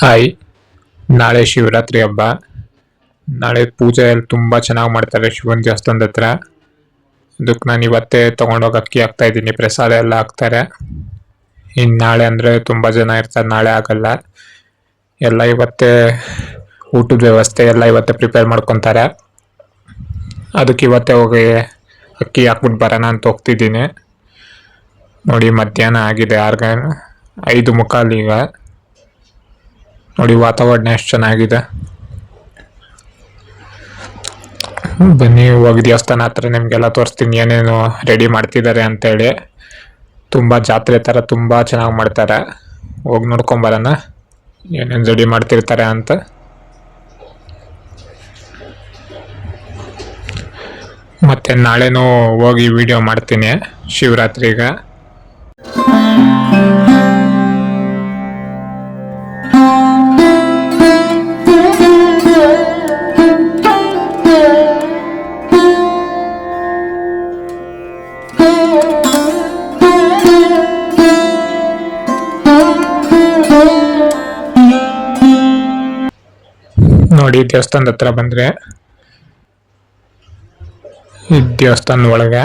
Hi, ನಾಳೆ ಶಿವರಾತ್ರಿ ಹಬ್ಬ. ನಾಳೆ ಪೂಜೆ ಎಲ್ಲ ತುಂಬ ಚೆನ್ನಾಗಿ ಮಾಡ್ತಾರೆ ಶಿವನ ದೇವಸ್ಥಾನದ ಹತ್ರ. ಅದಕ್ಕೆ ನಾನು ಇವತ್ತೇ ತೊಗೊಂಡೋಗಿ ಅಕ್ಕಿ ಹಾಕ್ತಾ ಇದ್ದೀನಿ, ಪ್ರಸಾದ ಎಲ್ಲ ಹಾಕ್ತಾರೆ. ಇನ್ನು ನಾಳೆ ಅಂದರೆ ತುಂಬ ಜನ ಇರ್ತಾರೆ, ನಾಳೆ ಆಗಲ್ಲ. ಎಲ್ಲ ಇವತ್ತೇ ಊಟದ ವ್ಯವಸ್ಥೆ ಎಲ್ಲ ಇವತ್ತೇ ಪ್ರಿಪೇರ್ ಮಾಡ್ಕೊತಾರೆ. ಅದಕ್ಕೆ ಇವತ್ತೇ ಹೋಗಿ ಅಕ್ಕಿ ಹಾಕ್ಬಿಟ್ಟು ಬರೋಣ ಅಂತ ಹೋಗ್ತಿದ್ದೀನಿ. ನೋಡಿ, ಮಧ್ಯಾಹ್ನ ಆಗಿದೆ, 5:15 ಈಗ. ನೋಡಿ ವಾತಾವರಣ ಎಷ್ಟು ಚೆನ್ನಾಗಿದೆ. ಬನ್ನಿ ಹೋಗಿ ದೇವಸ್ಥಾನ ಹತ್ರ ನಿಮಗೆಲ್ಲ ತೋರಿಸ್ತೀನಿ ಏನೇನು ರೆಡಿ ಮಾಡ್ತಿದ್ದಾರೆ ಅಂತೇಳಿ. ತುಂಬ ಜಾತ್ರೆ ಥರ ತುಂಬ ಚೆನ್ನಾಗಿ ಮಾಡ್ತಾರೆ. ಹೋಗಿ ನೋಡ್ಕೊಂಬರೋಣ ಏನೇನು ರೆಡಿ ಮಾಡ್ತಿರ್ತಾರೆ ಅಂತ. ಮತ್ತೆ ನಾಳೆನೂ ಹೋಗಿ ವಿಡಿಯೋ ಮಾಡ್ತೀನಿ ಶಿವರಾತ್ರಿಗೆ. ನೋಡಿ, ದೇವಸ್ಥಾನದ ಹತ್ರ ಬಂದ್ರೆ ಈ ದೇವಸ್ಥಾನದ ಒಳಗೆ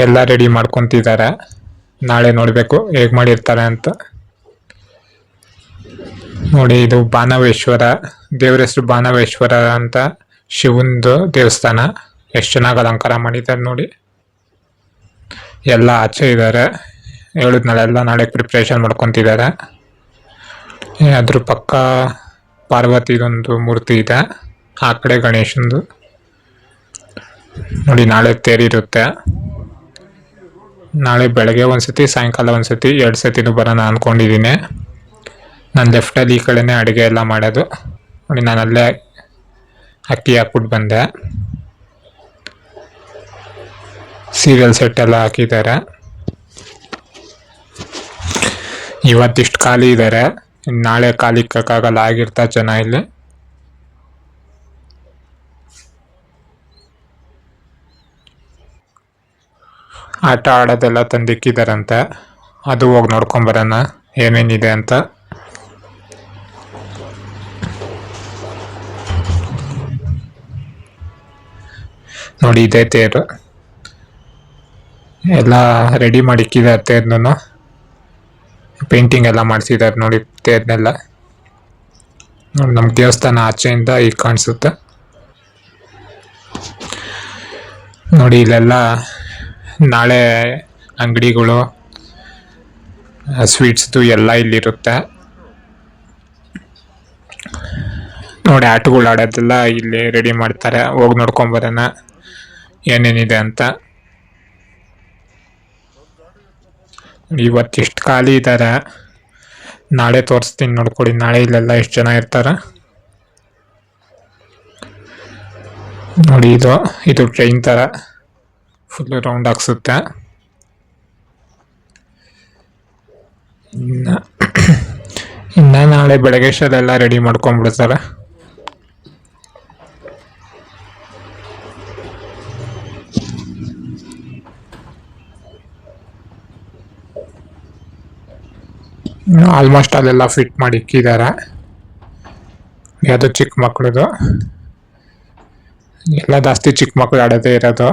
ಎಲ್ಲ ರೆಡಿ ಮಾಡ್ಕೊಂತಿದ್ದಾರೆ. ನಾಳೆ ನೋಡ್ಬೇಕು ಹೇಗ್ ಮಾಡಿರ್ತಾರೆ ಅಂತ. ನೋಡಿ, ಇದು ಬಾನವೇಶ್ವರ ದೇವ್ರ ಹೆಸರು, ಬಾನವೇಶ್ವರ ಅಂತ ಶಿವಂದು ದೇವಸ್ಥಾನ. ಎಷ್ಟು ಚೆನ್ನಾಗಿ ಅಲಂಕಾರ ಮಾಡಿದ್ದಾರೆ ನೋಡಿ. ಎಲ್ಲ ಆಚೆ ಇದ್ದಾರೆ, ಹೇಳಿದ್ನಲ್ಲ, ಎಲ್ಲ ನಾಳೆ ಪ್ರಿಪ್ರೇಷನ್ ಮಾಡ್ಕೊಂತಿದ್ದಾರೆ. ಅದ್ರ ಪಕ್ಕ ಪಾರ್ವತಿದೊಂದು ಮೂರ್ತಿ ಇದೆ, ಆ ಕಡೆ ಗಣೇಶಂದು. ನೋಡಿ, ನಾಳೆ ತೇರಿರುತ್ತೆ. ನಾಳೆ ಬೆಳಗ್ಗೆ ಒಂದ್ಸತಿ, ಸಾಯಂಕಾಲ ಒಂದ್ಸತಿ, 2 ಸತಿನೂ ಬರೋಣ ಅಂದ್ಕೊಂಡಿದ್ದೀನಿ. ನಾನು ಲೆಫ್ಟಲ್ಲಿ ಈ ಕಡೆನೇ ಅಡುಗೆ ಎಲ್ಲ ಮಾಡೋದು. ನೋಡಿ, ನಾನು ಅಲ್ಲೇ ಅಕ್ಕಿ ಹಾಕ್ಬಿಟ್ಟು ಬಂದೆ. ಸೀರಿಯಲ್ ಸೆಟ್ ಎಲ್ಲ ಹಾಕಿದ್ದಾರೆ. ಇವತ್ತಿಷ್ಟು ಖಾಲಿ ಇದ್ದಾರೆ, ನಾಳೆ ಖಾಲಿ ಇಕ್ಕಾಗಲ್ಲ, ಆಗಿರ್ತಾರೆ ಜನ ಇಲ್ಲಿ. ಆಟ ಆಡೋದೆಲ್ಲ ತಂದಿಕ್ಕಿದಾರಂತೆ, ಅದು ಹೋಗಿ ನೋಡ್ಕೊಂಬರೋಣ ಏನೇನಿದೆ ಅಂತ. ನೋಡಿ, ಇದೇ ತೇರು, ಎಲ್ಲ ರೆಡಿ ಮಾಡಿಕ್ಕಿದ್ದಾರೆ. ತೇರ್ನೂ ಪೇಂಟಿಂಗ್ ಎಲ್ಲ ಮಾಡಿಸಿದ್ದಾರೆ ನೋಡಿ ತೇರ್ನೆಲ್ಲ. ನೋಡಿ, ನಮ್ಮ ದೇವಸ್ಥಾನ ಆಚೆಯಿಂದ ಈಗ ಕಾಣಿಸುತ್ತೆ. ನೋಡಿ, ಇಲ್ಲೆಲ್ಲ ನಾಳೆ ಅಂಗಡಿಗಳು, ಸ್ವೀಟ್ಸ್ದು ಎಲ್ಲ ಇಲ್ಲಿರುತ್ತೆ. ನೋಡಿ, ಆಟಗಳು ಆಡೋದೆಲ್ಲ ಇಲ್ಲಿ ರೆಡಿ ಮಾಡ್ತಾರೆ. ಹೋಗಿ ನೋಡ್ಕೊಂಬರೋಣ ಏನೇನಿದೆ ಅಂತ. ಇವತ್ತಿಷ್ಟು ಖಾಲಿ ಇದ್ದಾರೆ, ನಾಳೆ ತೋರಿಸ್ತೀನಿ ನೋಡ್ಕೊಳ್ಳಿ. ನಾಳೆ ಇಲ್ಲೆಲ್ಲ ಎಷ್ಟು ಜನ ಇರ್ತಾರೆ ನೋಡಿ. ಇದು ಟ್ರೈನ್ ಥರ ಫುಲ್ ರೌಂಡ್ ಹಾಕ್ಸುತ್ತೆ. ಇನ್ನು ನಾಳೆ ಬೆಳಗ್ಗೆ ಎಲ್ಲ ರೆಡಿ ಮಾಡ್ಕೊಂಡ್ಬಿಡ್ತಾರೆ. ಆಲ್ಮೋಸ್ಟ್ ಅಲ್ಲೆಲ್ಲ ಫಿಟ್ ಮಾಡಿ ಇಕ್ಕಿದ್ದಾರೆ. ಅದು ಚಿಕ್ಕ ಮಕ್ಕಳದು ಎಲ್ಲ, ಜಾಸ್ತಿ ಚಿಕ್ಕ ಮಕ್ಕಳು ಆಡೋದೇ ಇರೋದು.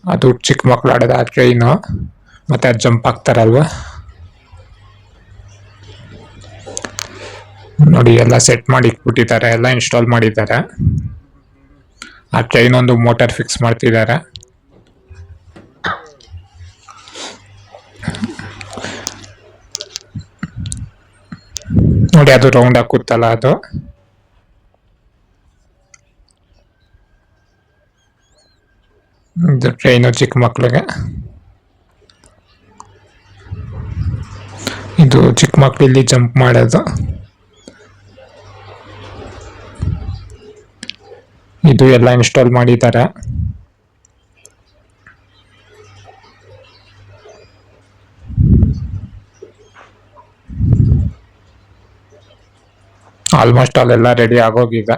ಅದು ಚಿಕ್ಕ ಮಕ್ಕಳು ಆಡೋದು ಆ ಟ್ರೈನು, ಮತ್ತು ಅದು ಜಂಪ್ ಆಗ್ತಾರಲ್ವ. ನೋಡಿ, ಎಲ್ಲ ಸೆಟ್ ಮಾಡಿ ಇಟ್ಬಿಟ್ಟಿದ್ದಾರೆ, ಎಲ್ಲ ಇನ್ಸ್ಟಾಲ್ ಮಾಡಿದ್ದಾರೆ. ಆ ಟ್ರೈನ್ ಒಂದು ಮೋಟರ್ ಫಿಕ್ಸ್ ಮಾಡ್ತಿದ್ದಾರೆ. ನೋಡಿ, ಅದು ರೌಂಡ್ ಹಾಕುತ್ತಲ್ಲ, ಅದು ಇದು ಟ್ರೈನು ಚಿಕ್ಕ ಮಕ್ಕಳಿಗೆ. ಇದು ಚಿಕ್ಕ ಮಕ್ಕಳು ಇಲ್ಲಿ ಜಂಪ್ ಮಾಡೋದು. ಇದು ಎಲ್ಲ ಇನ್ಸ್ಟಾಲ್ ಮಾಡಿದ್ದಾರೆ. ಆಲ್ಮೋಸ್ಟ್ ಅಲ್ಲೆಲ್ಲ ರೆಡಿ ಆಗೋಗಿದೆ.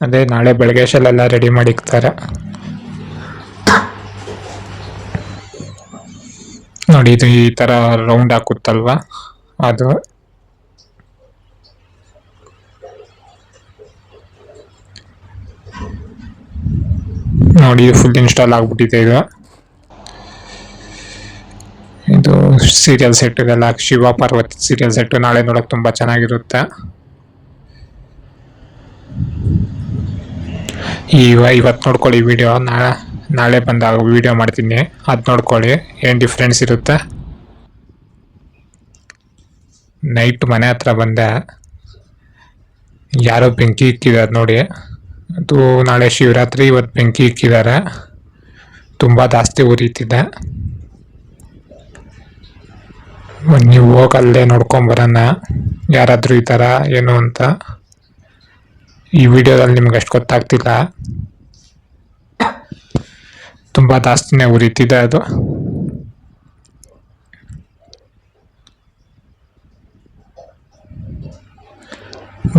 ಅದೇ ನಾಳೆ ಬೆಳಗ್ಗೆ ಅಷ್ಟೆಲ್ಲ ರೆಡಿ ಮಾಡಿಕ್ತಾರೆ. ನೋಡಿ, ಇದು ಈ ಥರ ರೌಂಡ್ ಹಾಕುತ್ತಲ್ವಾ ಅದು. ನೋಡಿ, ಫುಲ್ ಇನ್ಸ್ಟಾಲ್ ಆಗ್ಬಿಟ್ಟಿದೆ ಇದು. ಇದು ಸೀರಿಯಲ್ ಸೆಟ್ ಇದೆಲ್ಲ, ಶಿವ ಪಾರ್ವತಿ ಸೀರಿಯಲ್ ಸೆಟ್ ನಾಳೆ ನೋಡಕ್ ತುಂಬಾ ಚೆನ್ನಾಗಿರುತ್ತೆ. ಇವತ್ತು ನೋಡ್ಕೊಳ್ಳಿ ವಿಡಿಯೋ, ನಾಳೆ ಬಂದಾಗ ವಿಡಿಯೋ ಮಾಡ್ತೀನಿ, ಅದು ನೋಡ್ಕೊಳ್ಳಿ ಏನು ಡಿಫ್ರೆನ್ಸ್ ಇರುತ್ತೆ. ನೈಟ್ ಮನೆ ಹತ್ರ ಬಂದೆ, ಯಾರೋ ಬೆಂಕಿ ಇಕ್ಕಿದ್ದಾರೆ ನೋಡಿ. ಅದು ನಾಳೆ ಶಿವರಾತ್ರಿ, ಇವತ್ತು ಬೆಂಕಿ ಇಕ್ಕಿದ್ದಾರೆ, ತುಂಬ ಜಾಸ್ತಿ ಉರಿತಿದೆ. ನೀವು ಹೋಗಲ್ಲೇ ನೋಡ್ಕೊಂಬರೋಣ ಯಾರಾದರೂ ಈ ಥರ ಏನು ಅಂತ. ಈ ವಿಡಿಯೋದಲ್ಲಿ ನಿಮ್ಗೆ ಅಷ್ಟು ಗೊತ್ತಾಗ್ತಿಲ್ಲ, ತುಂಬ ಜಾಸ್ತಿನೇ ಉರಿತಿದೆ ಅದು.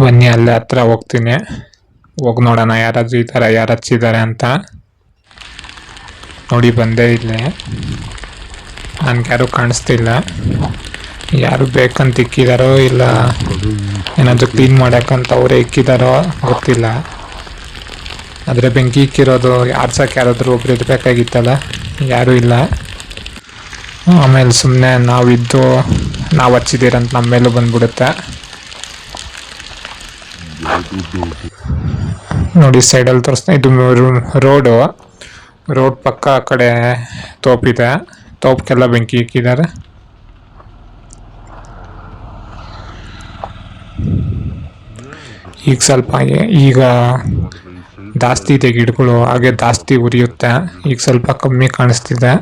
ಬನ್ನಿ ಅಲ್ಲೇ ಹತ್ರ ಹೋಗ್ತೀನಿ, ಹೋಗಿ ನೋಡೋಣ ಯಾರಾದರೂ ಈ ಥರ ಯಾರು ಹಚ್ಚಿದ್ದಾರೆ ಅಂತ. ನೋಡಿ, ಬಂದೇ ಇಲ್ಲೇ, ನನ್ಗೆ ಯಾರು ಕಾಣಿಸ್ತಿಲ್ಲ. ಯಾರು ಬೇಕಂತ ಇಕ್ಕಿದಾರೋ ಇಲ್ಲ ಏನಾದರೂ ಕ್ಲೀನ್ ಮಾಡೋಕ್ಕಂತ ಅವರೇ ಇಕ್ಕಿದಾರೋ ಗೊತ್ತಿಲ್ಲ. ಆದರೆ ಬೆಂಕಿ ಇಕ್ಕಿರೋದು ಆರ್ಸಕ್ಕೆ ಯಾರಾದರೂ ಒಬ್ರು ಇರಬೇಕಾಗಿತ್ತಲ್ಲ, ಯಾರೂ ಇಲ್ಲ. ಆಮೇಲೆ ಸುಮ್ಮನೆ ನಾವು ಹಚ್ಚಿದ್ದೀರಂತ ನಮ್ಮ ಮೇಲೂ ಬಂದ್ಬಿಡುತ್ತೆ. ನೋಡಿ, ಸೈಡಲ್ಲಿ ತೋರಿಸ್ತಾ, ಇದು ರೋಡ್ ಪಕ್ಕ ಆ ಕಡೆ ತೋಪಿದೆ, ತೋಪಕ್ಕೆಲ್ಲ ಬೆಂಕಿ ಇಕ್ಕಿದ್ದಾರೆ. ಈಗ ಜಾಸ್ತಿ ಇದೆ ಗಿಡಗಳು, ಹಾಗೆ ಜಾಸ್ತಿ ಉರಿಯುತ್ತೆ. ಈಗ ಸ್ವಲ್ಪ ಕಮ್ಮಿ ಕಾಣಿಸ್ತಿದೆ,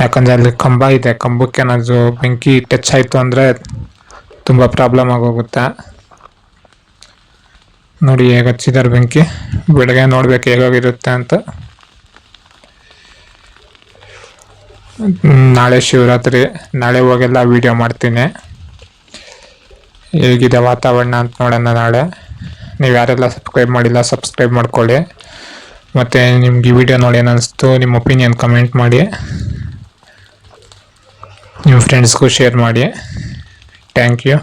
ಯಾಕಂದರೆ ಅಲ್ಲಿ ಕಂಬ ಇದೆ, ಕಂಬಕ್ಕೆ ಏನಾದರೂ ಬೆಂಕಿ ಟಚ್ ಆಯಿತು ಅಂದರೆ ತುಂಬ ಪ್ರಾಬ್ಲಮ್ ಆಗೋಗುತ್ತೆ. ನೋಡಿ ಹೇಗೆ ಹಚ್ಚಿದ್ದಾರೆ ಬೆಂಕಿ, ಬೆಳಗ್ಗೆ ನೋಡ್ಬೇಕು ಹೇಗಾಗಿರುತ್ತೆ ಅಂತ. ನಾಳೆ ಶಿವರಾತ್ರಿ, ನಾಳೆ ಹೋಗೆಲ್ಲ ವಿಡಿಯೋ ಮಾಡ್ತೀನಿ, ಹೇಗಿದೆ ವಾತಾವರಣ ಅಂತ ನೋಡೋಣ ನಾಳೆ. ನೀವು ಯಾರೆಲ್ಲ ಸಬ್ಸ್ಕ್ರೈಬ್ ಮಾಡಿಲ್ಲ ಸಬ್ಸ್ಕ್ರೈಬ್ ಮಾಡ್ಕೊಳ್ಳಿ. ಮತ್ತು ನಿಮ್ಗೆ ಈ ವಿಡಿಯೋ ನೋಡಿ ಏನಿಸ್ತು, ನಿಮ್ಮ ಒಪಿನಿಯನ್ ಕಮೆಂಟ್ ಮಾಡಿ, ನಿಮ್ಮ ಫ್ರೆಂಡ್ಸ್ಗೂ ಶೇರ್ ಮಾಡಿ. Thank you.